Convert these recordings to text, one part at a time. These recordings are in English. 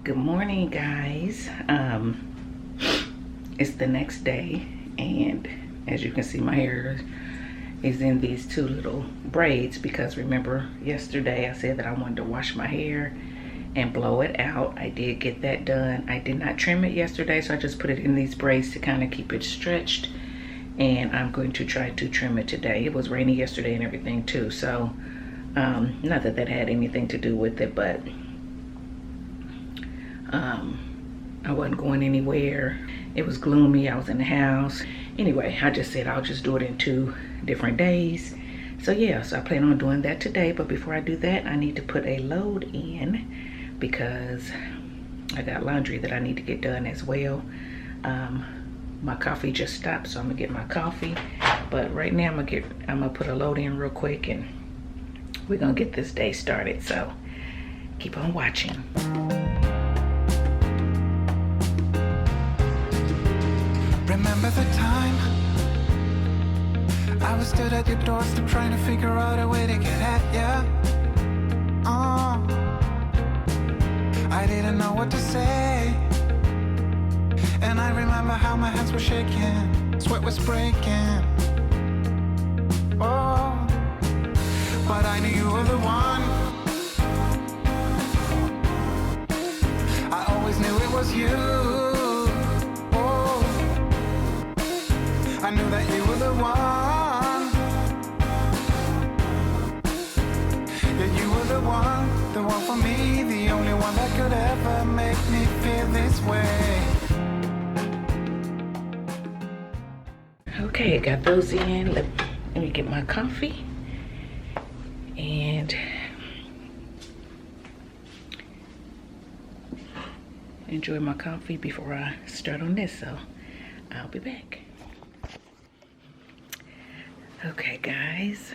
Good morning, guys. It's the next day, and as you can see, my hair is in these two little braids because remember yesterday I said that I wanted to wash my hair and blow it out. I did get that done. I did not trim it yesterday, so I just put it in these braids to kind of keep it stretched, and I'm going to try to trim it today. It was rainy yesterday and everything too, so not that that had anything to do with it, but I wasn't going anywhere. It was gloomy. I was in the house. Anyway, I just said I'll just do it in 2 different days. So yeah, so I plan on doing that today. But before I do that, I need to put a load in because I got laundry that I need to get done as well. My coffee just stopped, so I'm gonna get my coffee. But right now I'm gonna put a load in real quick and we're gonna get this day started. So keep on watching. Remember the time I was stood at your doorstep trying to figure out a way to get at ya. I didn't know what to say, and I remember how my hands were shaking, sweat was breaking. Oh, but I knew you were the one. I always knew it was you. I knew that you were the one. Yeah, you were the one for me, the only one that could ever make me feel this way. Okay, got those in. Let me get my coffee and enjoy my coffee before I start on this, so I'll be back. Okay, guys,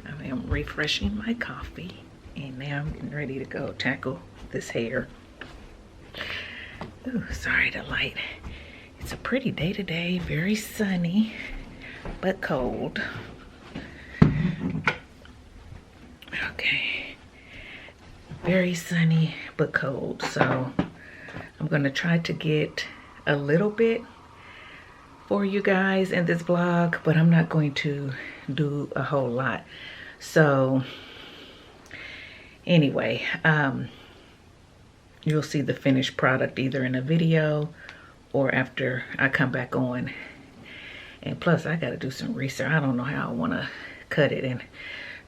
I am refreshing my coffee, and now I'm getting ready to go tackle this hair. Ooh, sorry, the light. It's a pretty day today, very sunny, but cold. Okay, very sunny, but cold. So I'm gonna try to get a little bit for you guys in this vlog, but I'm not going to do a whole lot. So anyway, you'll see the finished product either in a video or after I come back on. And plus I got to do some research. I don't know how I want to cut it, and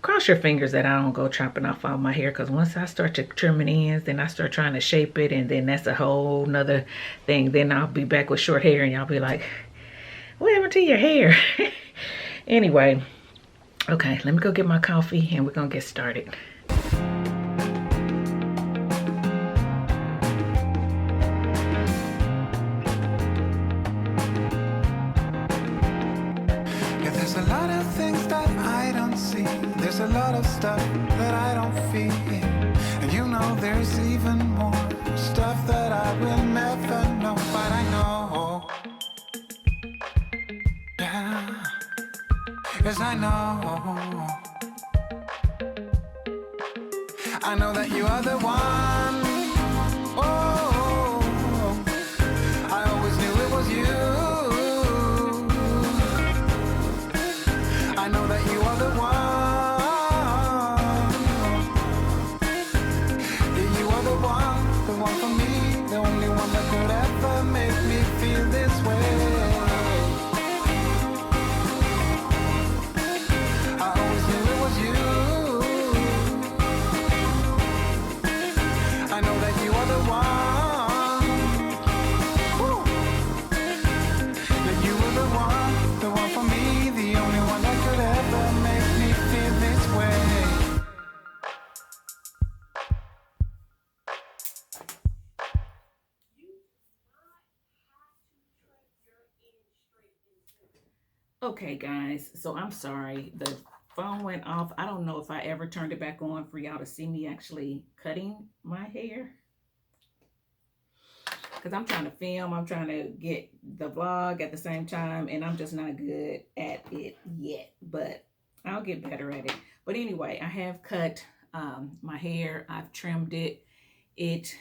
cross your fingers that I don't go chopping off all my hair, because once I start to trim it ends, then I start trying to shape it, and then that's a whole nother thing. Then I'll be back with short hair and y'all be like, what happened to your hair? Anyway, okay, let me go get my coffee and we're gonna get started. Yeah, there's a lot of things that I don't see. There's a lot of stuff that I don't feel. And you know there's even more stuff that I will never know. But I know, yeah, yes I know that you are the one. Oh, I always knew it was you. I know that you are the one. Yeah, you are the one for me, the only one that could ever make me feel this way. I always knew it was you. I know that you are the one. Woo. That you were the one for me, the only one that could ever make me feel this way. Okay, guys, so I'm sorry, the phone went off. I don't know if I ever turned it back on for y'all to see me actually cutting my hair, because I'm trying to film, I'm trying to get the vlog at the same time, and I'm just not good at it yet, but I'll get better at it. But anyway, I have cut my hair. I've trimmed it. It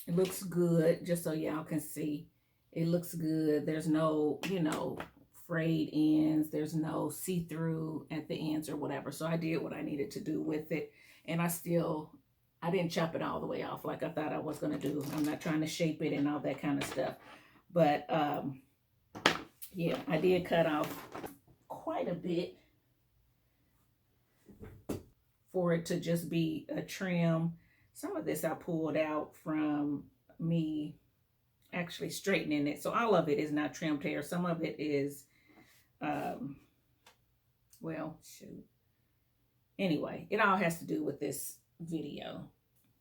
It looks good, just so y'all can see. It looks good. There's no, you know, frayed ends. There's no see-through at the ends or whatever. So I did what I needed to do with it. And I didn't chop it all the way off like I thought I was going to do. I'm not trying to shape it and all that kind of stuff. But yeah, I did cut off quite a bit for it to just be a trim. Some of this I pulled out from me actually straightening it. So all of it is not trimmed hair. Some of it is, well, shoot. Anyway, it all has to do with this video.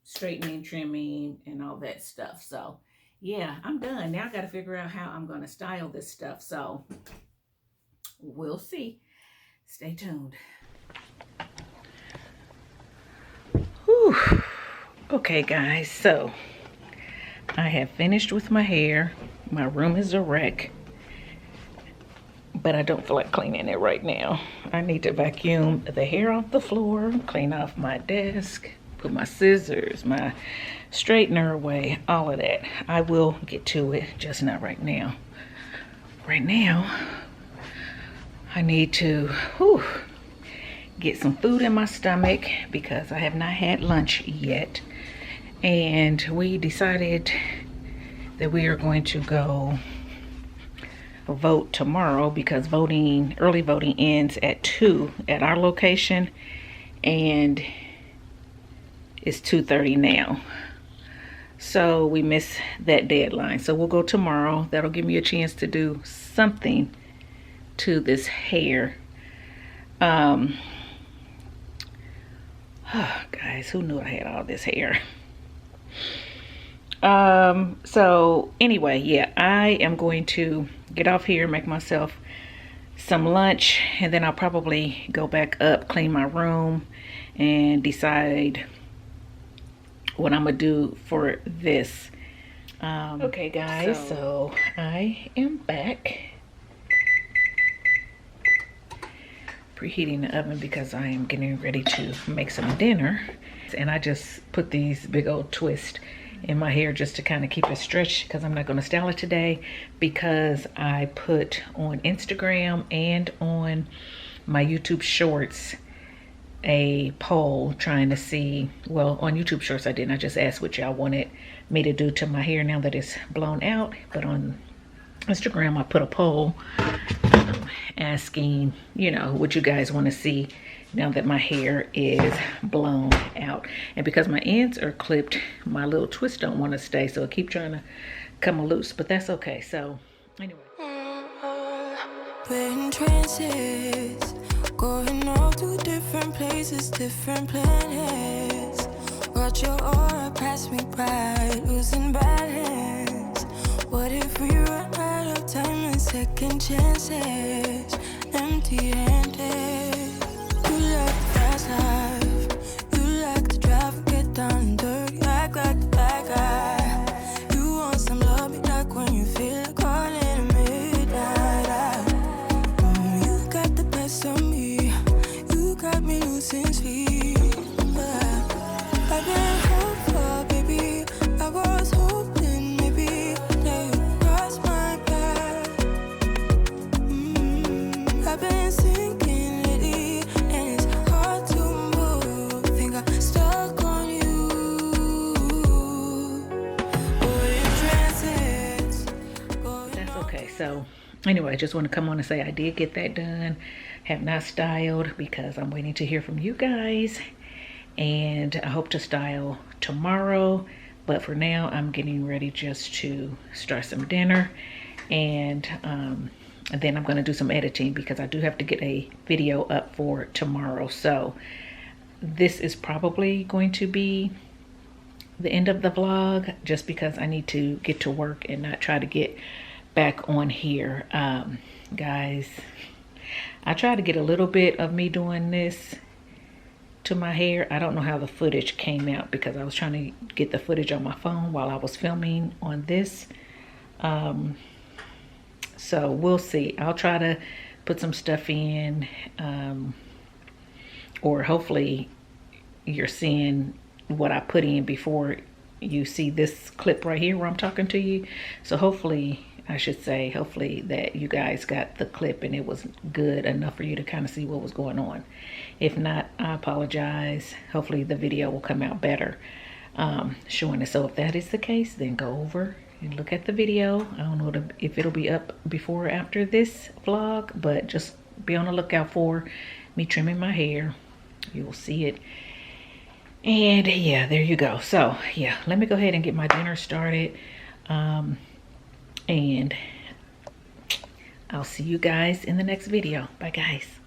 Straightening, trimming, and all that stuff. So yeah, I'm done. Now I got to figure out how I'm going to style this stuff. So we'll see. Stay tuned. Whew. Okay, guys. So I have finished with my hair. My room is a wreck. But I don't feel like cleaning it right now. I need to vacuum the hair off the floor, clean off my desk, put my scissors, my straightener away, all of that. I will get to it, just not right now. Right now, I need to get some food in my stomach because I have not had lunch yet. And we decided that we are going to go vote tomorrow because early voting ends at 2 at our location, and it's 2:30 now. So we miss that deadline. So we'll go tomorrow. That'll give me a chance to do something to this hair. Guys, who knew I had all this hair? So anyway, yeah, I am going to get off here, make myself some lunch, and then I'll probably go back up, clean my room, and decide what I'm gonna do for this. Okay guys, so I am back. Preheating the oven because I am getting ready to make some dinner. And I just put these big old twists in my hair just to kind of keep it stretched because I'm not going to style it today, because I put on Instagram and on my YouTube shorts a poll trying to see, well, on YouTube shorts I didn't, I just asked what y'all wanted me to do to my hair now that it's blown out. But on Instagram I put a poll asking, you know, what you guys want to see now that my hair is blown out. And because my ends are clipped, my little twists don't want to stay, so I keep trying to come loose, but that's okay. So anyway, we're in trances, going all to different places, different planets. Watch your aura pass me by, losing balance. What if we run out of time and second chances, empty-handed? You like the fast life, you like to drive and get down and dirty, act like the bad guy. You want some love, me like when you feel like calling at midnight. You got the best of me, you got me losing sleep. I've been hopeful, baby, I was hoping maybe that you crossed my path. I've been sinking lately, and it's hard to move. Think I'm stuck on you. that's okay. So anyway, I just want to come on and say I did get that done. Have not styled because I'm waiting to hear from you guys, and I hope to style tomorrow. But for now, I'm getting ready just to start some dinner, and then I'm going to do some editing because I do have to get a video up for tomorrow. So this is probably going to be the end of the vlog, just because I need to get to work and not try to get back on here. Guys, I tried to get a little bit of me doing this to my hair. I don't know how the footage came out because I was trying to get the footage on my phone while I was filming on this. So we'll see. I'll try to put some stuff in, or hopefully you're seeing what I put in before you see this clip right here where I'm talking to you. So hopefully, I should say, hopefully that you guys got the clip and it was good enough for you to kind of see what was going on. If not, I apologize. Hopefully the video will come out better showing it. So if that is the case, then go over and look at the video. I don't know if it'll be up before or after this vlog, but just be on the lookout for me trimming my hair. You will see it. And yeah, there you go. So yeah, let me go ahead and get my dinner started. And I'll see you guys in the next video. Bye guys.